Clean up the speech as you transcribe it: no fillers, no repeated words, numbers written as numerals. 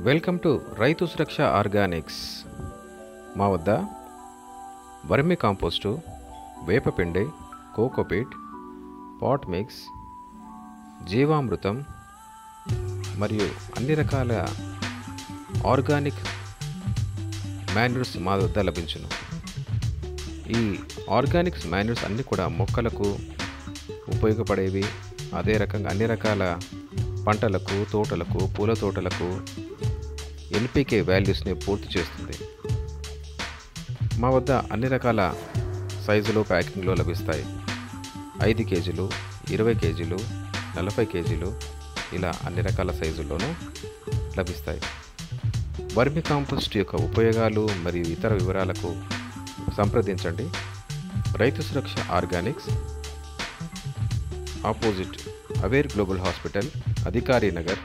Welcome to రైతు Suraksha Organics. మా వద్ద వర్మి కాంపోస్టు, వేపపిండి, కోకోపీట్, పాట్ మిక్స్, జీవామృతం మరియు అన్ని రకాల ఆర్గానిక్ మాన్యూర్స్ మా వద్ద లభించును. ఈ ఆర్గానిక్స్ మాన్యూర్స్ అన్నీ కూడా మొక్కలకు ఉపయోగపడేవి. అదే రకంగా అన్ని రకాల పంటలకు, తోటలకు, పూల తోటలకు ఎన్పికే వాల్యూస్ని పూర్తి చేస్తుంది. మా వద్ద అన్ని రకాల సైజులు ప్యాకింగ్లో లభిస్తాయి. 5 కేజీలు, 20 కేజీలు, 40 కేజీలు ఇలా అన్ని రకాల సైజుల్లోనూ లభిస్తాయి. వర్మి కాంపోస్ట్ యొక్క ఉపయోగాలు మరియు ఇతర వివరాలకు సంప్రదించండి. Raithu Suraksha organics, opposite aware global hospital, Adhikari Nagar,